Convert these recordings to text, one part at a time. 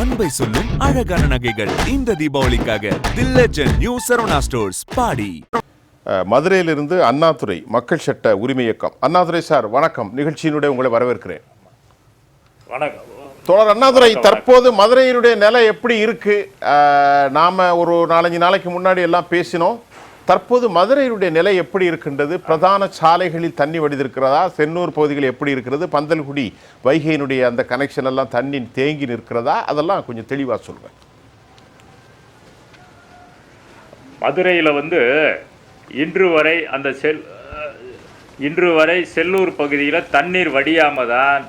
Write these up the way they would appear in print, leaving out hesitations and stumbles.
அன்பை சொல்லும் அழகான நகைகள் இந்த தீபாவளிக்காக தி லெஜெண்ட் நியூ சரவணா ஸ்டோர்ஸ் பாடி. மதுரையிலிருந்து அண்ணாதுரை மக்கள் சட்ட உரிமை இயக்கம். அண்ணாதுரை சார் வணக்கம். நிகழ்ச்சியினுடைய உங்களை வரவேற்கிறேன். வணக்கம் தோழர் அண்ணாதுரை, தற்போது மதுரையினுடைய நிலை எப்படி இருக்கு? நாம ஒரு 4-5 நாளைக்கு முன்னாடி எல்லாம் பேசினோம். தற்போது மதுரையினுடைய நிலை எப்படி இருக்கின்றது? பிரதான சாலைகளில் தண்ணி வடிந்திருக்கிறதா? சென்னூர் பகுதிகள் எப்படி இருக்கிறது? பந்தல்குடி வைகையினுடைய அந்த கனெக்ஷன் எல்லாம் தண்ணி தேங்கி நிற்கிறதா? அதெல்லாம் கொஞ்சம் தெளிவாக சொல்லுங்க. மதுரையில் இன்று வரை செல்லூர் பகுதியில் தண்ணீர் வடியாம தான்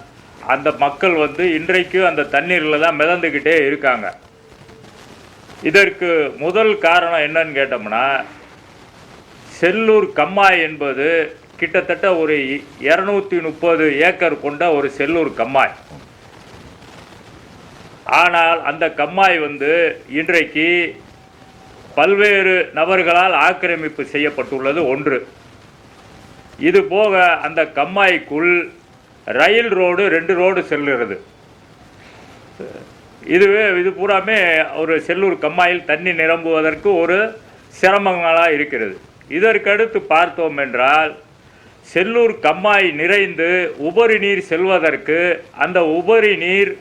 அந்த மக்கள் இன்றைக்கு அந்த தண்ணீரில் தான் மிதந்துக்கிட்டே இருக்காங்க. இதற்கு முதல் காரணம் என்னன்னு கேட்டோம்னா, செல்லூர் கம்மாய் என்பது கிட்டத்தட்ட ஒரு 230 ஏக்கர் கொண்ட ஒரு செல்லூர் கம்மாய். ஆனால் அந்த கம்மாய் இன்றைக்கு பல்வேறு நபர்களால் ஆக்கிரமிப்பு செய்யப்பட்டுள்ளது ஒன்று. இது போக அந்த கம்மாய்க்குள் ரயில் ரோடு 2 ரோடு செல்லுகிறது. இது பூராமே ஒரு செல்லூர் கம்மாயில் தண்ணி நிரம்புவதற்கு ஒரு சிரமங்களாக இருக்கிறது. இதற்கடுத்து பார்த்தோம் என்றால், செல்லூர் கம்மாய் நிறைந்து உபரி நீர் செல்வதற்கு அந்த உபரி நீர்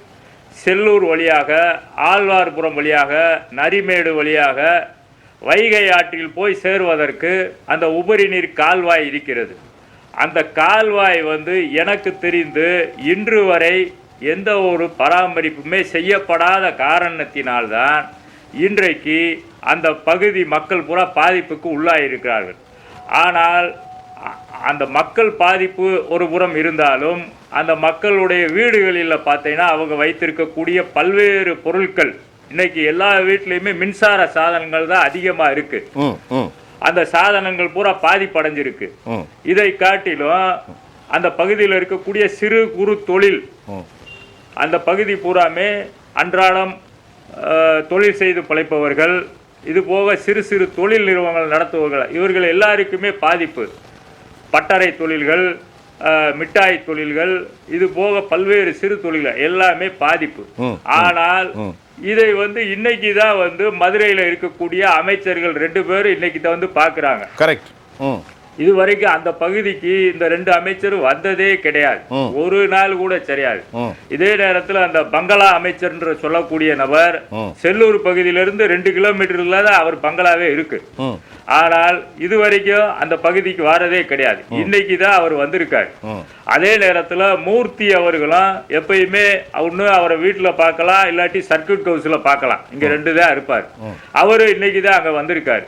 செல்லூர் வழியாக, ஆழ்வார்புரம் வழியாக, நரிமேடு வழியாக வைகை ஆற்றில் போய் சேர்வதற்கு அந்த உபரி நீர் கால்வாய் இருக்கிறது. அந்த கால்வாய் எனக்கு தெரிந்து இன்று வரை எந்த ஒரு பராமரிப்புமே செய்யப்படாத காரணத்தினால்தான் இன்றைக்கு அந்த பகுதி மக்கள் பூரா பாதிப்புக்கு உள்ளாயிருக்கிறார்கள். ஆனால் அந்த மக்கள் பாதிப்பு ஒரு புறம் இருந்தாலும், அந்த மக்களுடைய வீடுகளில் பார்த்தீங்கன்னா அவங்க வைத்திருக்கக்கூடிய பல்வேறு பொருட்கள், இன்னைக்கு எல்லா வீட்லேயுமே மின்சார சாதனங்கள் தான் அதிகமாக இருக்கு. அந்த சாதனங்கள் பூரா பாதிப்படைஞ்சிருக்கு. இதை காட்டிலும் அந்த பகுதியில் இருக்கக்கூடிய சிறு குறு தொழில், அந்த பகுதி பூராமே அன்றாடம் தொழில் செய்து பிழைப்பவர்கள், இது போக சிறு சிறு தொழில் நிறுவனங்கள் நடத்துவர்கள், இவர்கள் எல்லாருக்குமே பாதிப்பு. பட்டறை தொழில்கள், மிட்டாய் தொழில்கள், இது போக பல்வேறு சிறு தொழில்கள் எல்லாமே பாதிப்பு. ஆனால் இதை இன்னைக்கு தான் மதுரையில் இருக்கக்கூடிய அமைச்சர்கள் 2 பேரும் இன்னைக்கு தான் பார்க்குறாங்க. கரெக்ட். இதுவரைக்கும் அந்த பகுதிக்கு இந்த 2 அமைச்சரும் வந்ததே கிடையாது, ஒரு நாள் கூட சரியாது. இதே நேரத்தில் அந்த பங்களா அமைச்சர் என்று சொல்லக்கூடிய நபர் செல்லூர் பகுதியிலிருந்து 2 கிலோமீட்டர்ல தான் அவர் பங்களாவே இருக்கு. ஆனால் இதுவரைக்கும் அந்த பகுதிக்கு வரதே கிடையாது. இன்னைக்கு தான் அவர் வந்திருக்காரு. அதே நேரத்தில் மூர்த்தி அவர்களும் எப்பயுமே ஒன்று அவரை வீட்டில் பார்க்கலாம், இல்லாட்டி சர்க்கியூட் ஹவுஸில் பார்க்கலாம். இங்கே 2 தான் இருப்பார். அவரு இன்னைக்கு தான் அங்கே வந்திருக்காரு.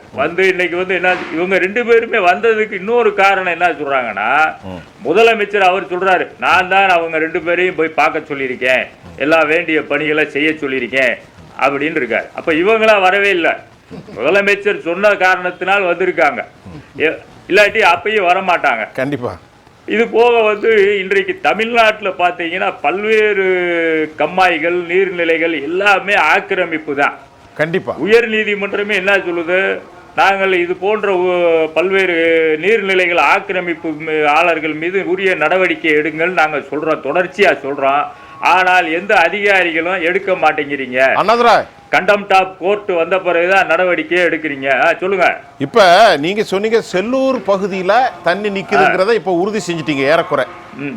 இன்னைக்கு என்ன, இவங்க 2 பேருமே வந்ததுக்கு இன்னொரு காரணம் என்ன சொல்றாங்கன்னா, முதலமைச்சர் அவர் சொல்றாரு, நான் தான் அவங்க 2 பேரையும் போய் பார்க்க சொல்லியிருக்கேன், எல்லா வேண்டிய பணிகளை செய்ய சொல்லியிருக்கேன் அப்படின்னு இருக்காரு. அப்ப இவங்களா வரவே இல்லை, முதலமைச்சர் சொன்ன காரணத்தினால் வந்திருக்காங்க, இல்லாட்டி அப்பயும் வரமாட்டாங்க கண்டிப்பா. இது போக இன்றைக்கு தமிழ்நாட்டில் பார்த்தீங்கன்னா பல்வேறு கம்மாய்கள், நீர்நிலைகள் எல்லாமே ஆக்கிரமிப்பு தான். கண்டிப்பா உயர் நீதிமன்றமே என்ன சொல்லுது, நாங்கள் இது போன்ற பல்வேறு நீர்நிலைகள் ஆக்கிரமிப்பு ஆளர்கள் மீது உரிய நடவடிக்கை எடுங்கள் நாங்கள் சொல்றோம், தொடர்ச்சியா சொல்றோம். ஆனால் எந்த அதிகாரிகளும் எடுக்க மாட்டேங்கிறீங்க. கண்டம் டாப் கோர்ட் வந்த பிறகுதான் நடவடிக்கையே எடுக்கிறீங்க. சொல்லுங்க. இப்ப நீங்க சொன்னீங்க செல்லூர் பகுதியில தண்ணி நிக்குதுங்கிறத இப்ப உறுதி செஞ்சிட்டீங்க ஏறக்குறை.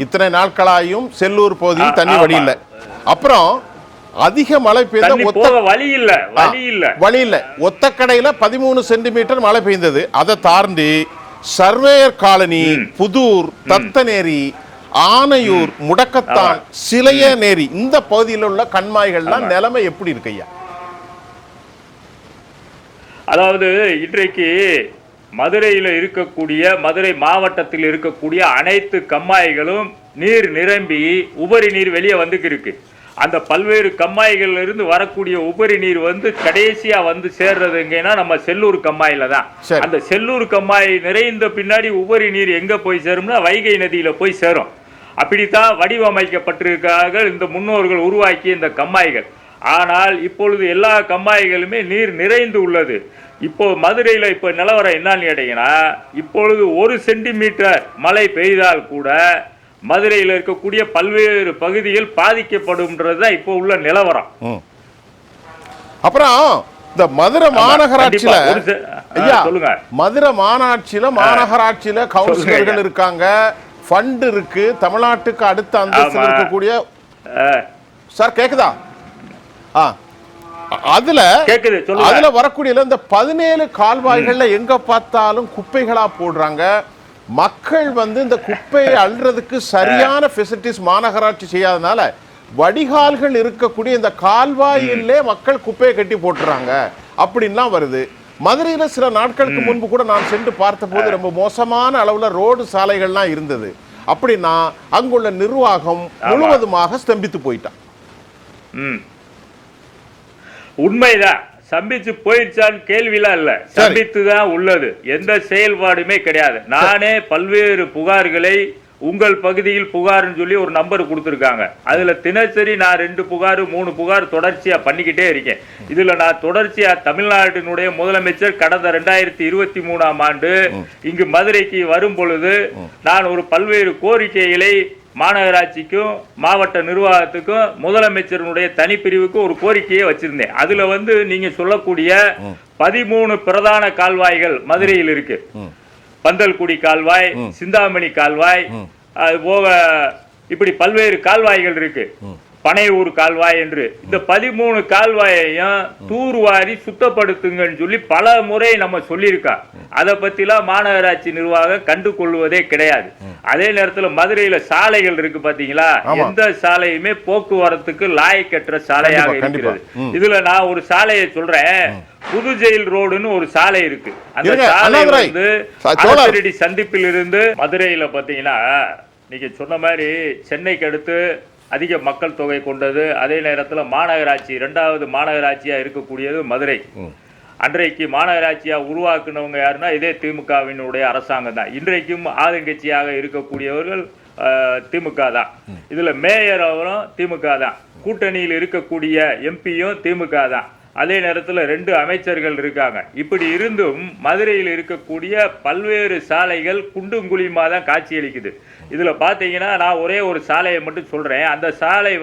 இத்தனை நாட்களாயும் செல்லூர் பகுதியில் தண்ணி வழி இல்லை. அப்புறம் அதிக மழை பெய்த வழி இல்ல ஒத்தக்கடையில 13 சென்டிமீட்டர் மழை பெய்ந்தது. அதை தாண்டி சர்வேயர் காலனி, புதூர், தத்தநேரி, ஆனையூர், முடக்கத்தான், சிலையநேரி இந்த பகுதியில் உள்ள கண்மாய்கள்லாம் நிலைமை எப்படி இருக்கு ஐயா? அதாவது இன்றைக்கு மதுரையில் இருக்கக்கூடிய, மதுரை மாவட்டத்தில் இருக்கக்கூடிய அனைத்து கம்மாய்களும் நீர் நிரம்பி உபரி நீர் வெளியே இருக்கு. அந்த பல்வேறு கம்மாய்கள்ல இருந்து வரக்கூடிய உபரி நீர் கடைசியா சேர்றதுங்கன்னா நம்ம செல்லூர் கம்மாயில தான். அந்த செல்லூர் கம்மாய் நிறைந்த பின்னாடி உபரி நீர் எங்க போய் சேரும்னா வைகை நதியில போய் சேரும். அப்படித்தான் வடிவமைக்கப்பட்டிருக்கிறார்கள் இந்த முன்னோர்கள் உருவாக்கிய இந்த கம்மாய்கள். ஆனால் இப்பொழுது எல்லா கம்மாய்களுமே நீர் நிறைந்து உள்ளது. இப்போ மதுரையில் இப்போ நிலவரம் என்னன்னு கேட்டீங்கன்னா, இப்பொழுது 1 சென்டிமீட்டர் மழை பெய்தால் கூட மதுரையில் இருக்கக்கூடிய பல்வேறு பகுதிகள் பாதிக்கப்படும்ன்றது தான் இப்போ உள்ள நிலவரம். அப்புறம் இந்த மதுரை மாநகராட்சியில ஐயா சொல்லுங்க, மதுரை மாநகராட்சியில கவுன்சிலர்கள் இருக்காங்க, ஃபண்ட் இருக்கு, தமிழ்நாட்டுக்கு அடுத்த அந்தஸ்து இருக்கக்கூடிய சார் கேக்குதா? அதுல வரக்கூடிய இந்த 17 கால்வாய்கள்ல எங்க பார்த்தாலும் குப்பைகளா போடுறாங்க. மக்கள் இந்த குப்பையை அள்ளுறதுக்கு சரியான ஃபெசிலிட்டிஸ் மாநகராட்சி செய்யாதனால வடிகால்கள் இருக்கக்கூடிய இந்த கால்வாயிலே மக்கள் குப்பையை கட்டி போட்டுறாங்க அப்படின்லாம் வருது. மதுரையில சில நாட்களுக்கு முன்பு கூட நான் சென்று பார்த்தபோது ரொம்ப மோசமான அளவுல ரோடு சாலைகள்லாம் இருந்தது. அப்படின்னா அங்குள்ள நிர்வாகம் முழுவதுமாக ஸ்தம்பித்து போயிட்டான். உண்மைதான், சம்பிச்சு போயிடுச்சான்னு கேள்விலாம் இல்ல, சம்பித்து தான் உள்ளது, எந்த செயல்பாடுமே கிடையாது. நானே பல்வேறு புகார்களை உங்கள் பகுதியில் புகார்னு சொல்லி ஒரு நம்பர் கொடுத்துருக்காங்க. அதுல தினசரி நான் 2 புகார் 3 புகார் தொடர்ச்சியா பண்ணிக்கிட்டே இருக்கேன். இதுல நான் தொடர்ச்சியா தமிழ்நாட்டினுடைய முதலமைச்சர் கடந்த 2023ஆம் ஆண்டு இங்கு மதுரைக்கு வரும் பொழுது நான் ஒரு பல்வேறு கோரிக்கைகளை மாநகராட்சிக்கும் மாவட்ட நிர்வாகத்துக்கும் முதலமைச்சருடைய தனிப்பிரிவுக்கும் ஒரு கோரிக்கையை வச்சிருந்தேன். அதுல நீங்க சொல்லக்கூடிய 13 பிரதான கால்வாய்கள் மதுரையில் இருக்கு. பந்தல்குடி கால்வாய், சிந்தாமணி கால்வாய், அது போக இப்படி பல்வேறு கால்வாய்கள் இருக்கு, பனையூர் கால்வாய் என்று. இந்த 13 கால்வாயையும் தூர்வாரி சுத்தப்படுத்துங்கன்னு சொல்லி பல முறை நம்ம சொல்லியிருக்கோம். அதை பத்திலாம் மாநகராட்சி நிர்வாகம் கண்டு கொள்வதே கிடையாது. அதே நேரத்தில் மதுரையில சாலைகள் இருக்கு பாத்தீங்களா, எந்த சாலையுமே போக்குவரத்துக்கு லாயக்கற்ற சாலையாக இருக்கிறது. இதுல நான் ஒரு சாலையை சொல்றேன், புது ஜெயில் ரோடுன்னு ஒரு சாலை இருக்கு. அந்த சாலை சந்திப்பில் இருந்து மதுரையில பாத்தீங்கன்னா நீங்க சொன்ன மாதிரி சென்னைக்கு அடுத்து அதிக மக்கள் தொகை கொண்டது. அதே நேரத்தில் மாநகராட்சி 2வது மாநகராட்சியா இருக்கக்கூடியது மதுரை. அன்றைக்கு மாநகராட்சியா உருவாக்குனவங்க யாருன்னா இதே திமுகவினுடைய அரசாங்கம் தான். இன்றைக்கும் ஆளுங்கட்சியாக இருக்கக்கூடியவர்கள் திமுக தான். இதுல மேயர் அவரும் திமுக தான். கூட்டணியில் இருக்கக்கூடிய எம்பியும் திமுக தான். அதே நேரத்தில் 2 அமைச்சர்கள் இருக்காங்க. இப்படி இருந்தும் மதுரையில் இருக்கக்கூடிய பல்வேறு சாலைகள் குண்டும் குழியுமா தான் காட்சியளிக்குது. இதுல பாத்தீங்கன்னா நான் ஒரே ஒரு சாலையை மட்டும் சொல்றேன். அந்த சாலை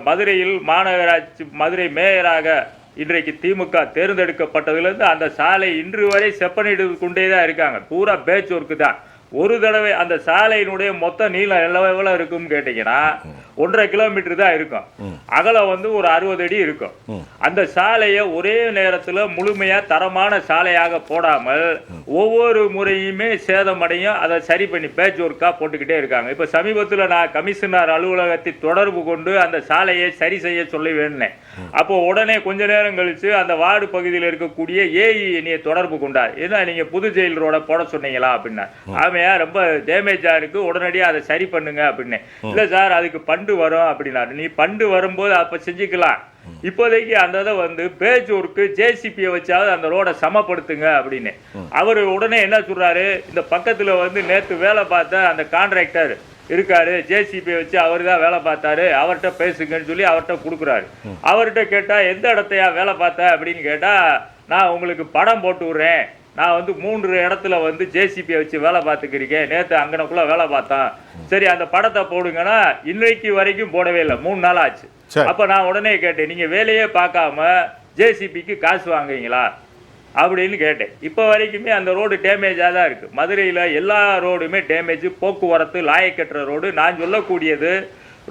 மதுரையில் மாநகராட்சி மதுரை மேயராக இன்றைக்கு திமுக தேர்ந்தெடுக்கப்பட்டதுலேருந்து அந்த சாலை இன்று வரை செப்பனிட்டு கொண்டே தான் இருக்காங்க. பூரா பேட்ச் ஒர்க்கு தான். ஒரு தடவை அந்த சாலையினுடைய மொத்த நீளம் எவ்வளவு இருக்கும்னு கேட்டீங்கன்னா 1.5 கிலோமீட்டர் தான் இருக்கும். அகலம் ஒரு 60 அடி இருக்கும். அந்த சாலையை ஒரே நேரத்தில் முழுமையா தரமான சாலையாக போடாமல் ஒவ்வொரு முறையுமே சேதமடையும். அதை சரி பண்ணி பேட்ச் ஒர்க்கா போட்டுக்கிட்டே இருக்காங்க. இப்ப சமீபத்தில் நான் கமிஷனர் அலுவலகத்தை தொடர்பு கொண்டு அந்த சாலையை சரி செய்ய சொல்லி வேண்டினேன். அப்போ உடனே கொஞ்ச நேரம் கழிச்சு அந்த வார்டு பகுதியில் இருக்கக்கூடிய ஏஇ என்னைய தொடர்பு கொண்டார். ஏன்னா நீங்க புது ஜெயில் ரோட போட சொன்னீங்களா அப்படின்னா, ஆமையா ரொம்ப டேமேஜா இருக்கு, உடனடியாக அதை சரி பண்ணுங்க அப்படின்னு. இல்ல சார் அதுக்கு பண்டு வரும் அப்படின்னாரு. நீ பண்டு வரும்போது அப்ப செஞ்சுக்கலாம், இப்போதைக்கு அந்த பேட்ச் ஒர்க்கு ஜேசிபியை வச்சாவது அந்த ரோட சமப்படுத்துங்க அப்படின்னு. அவரு உடனே என்ன சொல்றாரு, இந்த பக்கத்துல நேத்து வேலை பார்த்த அந்த கான்ட்ராக்டர் இருக்காரு, ஜேசிபி வச்சு அவர் தான் வேலை பார்த்தாரு, அவர்கிட்ட பேசுங்கன்னு சொல்லி அவர்கிட்ட கொடுக்குறாரு. அவர்கிட்ட கேட்டா எந்த இடத்தையா வேலை பார்த்த அப்படின்னு கேட்டா, நான் உங்களுக்கு படம் போட்டு விடுறேன், நான் 3 இடத்துல ஜேசிபியை வச்சு வேலை பார்த்துக்கிறீங்க, நேற்று அங்கனக்குள்ள வேலை பார்த்தேன், சரி அந்த படத்தை போடுங்கன்னா இன்னைக்கு வரைக்கும் போடவே இல்லை, 3 நாள் ஆச்சு. அப்ப நான் உடனே கேட்டேன், நீங்க வேலையே பார்க்காம ஜேசிபிக்கு காசு வாங்குவீங்களா அப்படின்னு கேட்டேன். இப்போ வரைக்குமே அந்த ரோடு டேமேஜாக தான் இருக்கு. மதுரையில் எல்லா ரோடுமே டேமேஜ், போக்குவரத்து லாயக்கற்ற ரோடு. நான் சொல்லக்கூடியது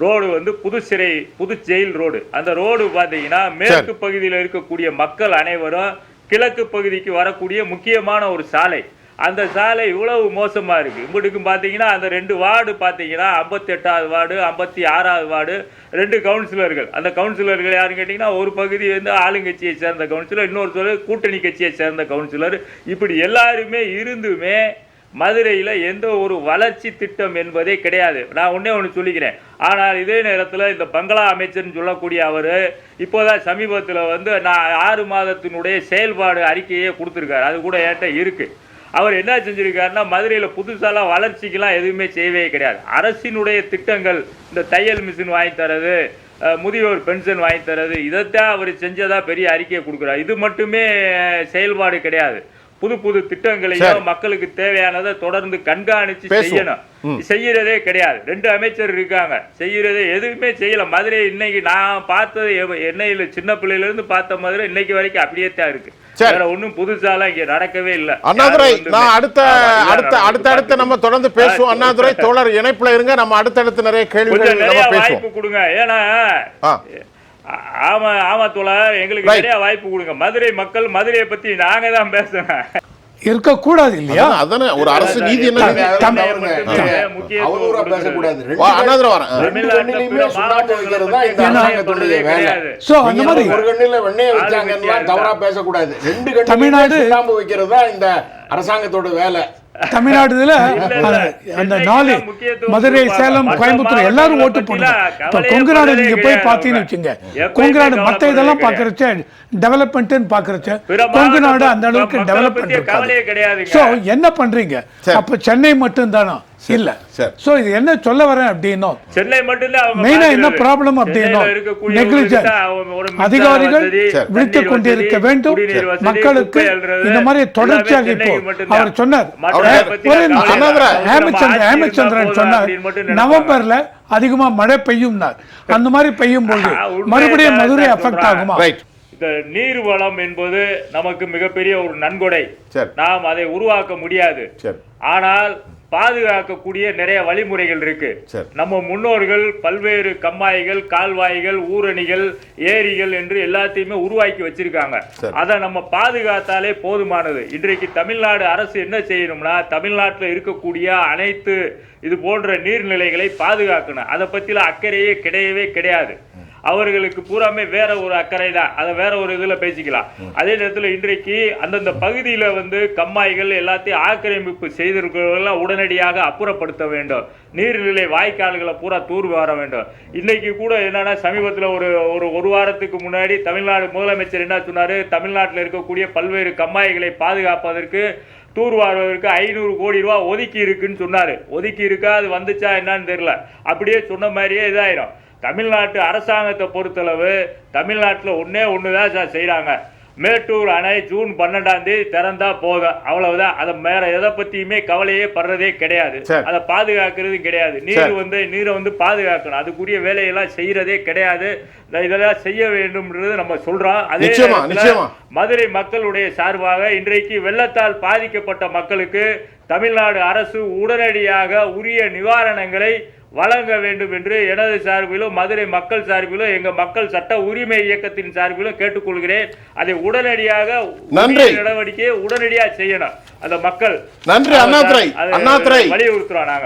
ரோடு புது ஜெயில் ரோடு. அந்த ரோடு பார்த்தீங்கன்னா மேற்கு பகுதியில் இருக்கக்கூடிய மக்கள் அனைவரும் கிழக்கு பகுதிக்கு வரக்கூடிய முக்கியமான ஒரு சாலை. அந்த சாலை இவ்வளவு மோசமா இருக்கு. இங்கிட்டுக்கும் பார்த்தீங்கன்னா அந்த 2 வார்டு பார்த்தீங்கன்னா 58வது வார்டு 56வது வார்டு 2 கவுன்சிலர்கள். அந்த கவுன்சிலர்கள் யாருன்னு கேட்டிங்கன்னா ஒரு பகுதி ஆளுங்கட்சியை சேர்ந்த கவுன்சிலர், இன்னொரு கூட்டணி கட்சியை சேர்ந்த கவுன்சிலர். இப்படி எல்லாருமே இருந்துமே மதுரையில் எந்த ஒரு வளர்ச்சி திட்டம் என்பதே கிடையாது. நான் ஒன்று சொல்லிக்கிறேன். ஆனால் இதே நேரத்தில் இந்த பங்களா அமைச்சர்னு சொல்லக்கூடிய அவர் இப்போதான் சமீபத்தில் நான் 6 மாதத்தினுடைய செயல்பாடு அறிக்கையே கொடுத்துருக்காரு. அது கூட என்கிட்ட இருக்கு. அவர் என்ன செஞ்சிருக்காருன்னா மதுரையில் புதுசாலாம் வளர்ச்சிக்கெல்லாம் எதுவுமே செய்யவே கிடையாது. அரசினுடைய திட்டங்கள், இந்த தையல் மிஷின் வாங்கி தரது, முதியோர் பென்ஷன் வாங்கி தரது, இதைத்தான் அவர் செஞ்சதா பெரிய அறிக்கையை கொடுக்குறாரு. இது மட்டுமே செயல்பாடு கிடையாது. புது திட்டங்களையும் மக்களுக்கு தேவையானதை தொடர்ந்து கண்காணிச்சு செய்யணும். செய்யறதே கிடையாது. 2 அமைச்சர் இருக்காங்க, செய்யறதே எதுவுமே செய்யல. மதுரை இன்னைக்கு நான் பார்த்தது எண்ணெயில சின்ன பிள்ளையில இருந்து பார்த்த மதுரை இன்னைக்கு வரைக்கும் அப்படியே தான் இருக்கு. வேற ஒண்ணும் புதுசாலாம் இங்க நடக்கவே இல்ல. அண்ணாதுரை, நான் அடுத்த நம்ம தொடர்ந்து பேசுவோம். அண்ணாதுரை தோழர் இணைப்புல இருங்க. நம்ம அடுத்தடுத்து நிறைய கேள்விகள் வாய்ப்பு கொடுங்க. ஏன்னா ஆமா தோழர், எங்களுக்கு நிறைய வாய்ப்பு கொடுங்க. மதுரை மக்கள் மதுரையை பத்தி நாங்க தான் பேசணும். இருக்கக்கூடாது இல்லையா? அதானே ஒரு அரசு நீதி. என்ன தமிழ்நாடு இந்த அரசாங்கத்தோட வேலை. தமிழ்நாடுல அந்த 4 மதுரை, சேலம், கோயம்புத்தூர் எல்லாரும் ஓட்டு போடுங்க. கொங்கு நாடு நீங்க போய் பாத்தீங்கன்னு வச்சுங்க, கொங்கு நாடு மத்த இதெல்லாம் பாக்குறச்ச டெவலப்மெண்ட் பாக்குறச்ச கொங்கு நாடு அந்த அளவுக்கு டெவலப்மெண்ட் இருக்காது. சோ என்ன பண்றீங்க? அப்ப சென்னை மட்டும் தானா? இல்ல. சோ இது என்ன சொல்ல வரேன் அப்படின்னா, சென்னை மட்டும் மெயினா என்ன ப்ராப்ளம் அப்படின்னா நெக்லிஜென்ஸ். அதிகாரிகள் விழித்துக் கொண்டிருக்க வேண்டும். மக்களுக்கு இந்த மாதிரி தொடர்ச்சியாக இப்போ அவர் சொன்னார், ஹேமச்சந்திரன் சொன்னார் நவம்பர்ல அதிகமா மழை பெய்யும். அந்த மாதிரி பெய்யும் போது மறுபடியும் மதுரை அஃபெக்ட் ஆகுமா? இந்த நீர் வளம் என்பது நமக்கு மிகப்பெரிய ஒரு நன்கொடை. நாம் அதை உருவாக்க முடியாது. ஆனால் பாதுகாக்கக்கூடிய நிறைய வழிமுறைகள் இருக்கு. நம்ம முன்னோர்கள் பல்வேறு கம்மாய்கள், கால்வாய்கள், ஊரணிகள், ஏரிகள் என்று எல்லாத்தையுமே உருவாக்கி வச்சிருக்காங்க. அதை நம்ம பாதுகாத்தாலே போதுமானது. இன்றைக்கு தமிழ்நாடு அரசு என்ன செய்யணும்னா, தமிழ்நாட்டில் இருக்கக்கூடிய அனைத்து இது போன்ற நீர்நிலைகளை பாதுகாக்கணும். அதை பத்தில அக்கறையே கிடையவே கிடையாது. அவர்களுக்கு பூராமே வேற ஒரு அக்கறை தான். அதை வேற ஒரு இதுல பேசிக்கலாம். அதே நேரத்தில் இன்றைக்கு அந்தந்த பகுதியில கம்மாய்கள் எல்லாத்தையும் ஆக்கிரமிப்பு செய்திருக்கிறவர்கள் உடனடியாக அப்புறப்படுத்த வேண்டும். நீர்நிலை வாய்க்கால்களை பூரா தூர் வர வேண்டும். இன்னைக்கு கூட என்னன்னா, சமீபத்தில் ஒரு வாரத்துக்கு முன்னாடி தமிழ்நாடு முதலமைச்சர் என்ன சொன்னாரு, தமிழ்நாட்டில் இருக்கக்கூடிய பல்வேறு கம்மாய்களை பாதுகாப்பதற்கு தூர்வாருவதற்கு 500 கோடி ரூபாய் ஒதுக்கி இருக்குன்னு சொன்னாரு. ஒதுக்கி இருக்கா, அது வந்துச்சா என்னன்னு தெரியல. அப்படியே சொன்ன மாதிரியே இதாயிரும். தமிழ்நாட்டு அரசாங்கத்தை பொறுத்தளவு தமிழ்நாட்டில் ஒண்ணுதான் செய்யறாங்க. மேட்டூர் அணை ஜூன் 12 திறந்தா போதும், அவ்வளவுதான். அதை வேற எதை பத்தியுமே கவலையே படுறதே கிடையாது. அதை பாதுகாக்கிறது கிடையாது. நீரை பாதுகாக்கணும். அதுக்குரிய வேலையெல்லாம் செய்யறதே கிடையாது. இதெல்லாம் செய்ய வேண்டும்ன்றது நம்ம சொல்றோம். அதே மதுரை மக்களுடைய சார்பாக இன்றைக்கு வெள்ளத்தால் பாதிக்கப்பட்ட மக்களுக்கு தமிழ்நாடு அரசு உடனடியாக உரிய நிவாரணங்களை வழங்க வேண்டும் என்று எனது சார்பிலும் மதுரை மக்கள் சார்பிலும் எங்க மக்கள் சட்ட உரிமை இயக்கத்தின் சார்பிலும் கேட்டுக்கொள்கிறேன். அதை உடனடியாக நடவடிக்கையை உடனடியாக செய்யணும் அந்த மக்கள். நன்றி அண்ணாதுரை. வலியுறுத்துறோம் நாங்க.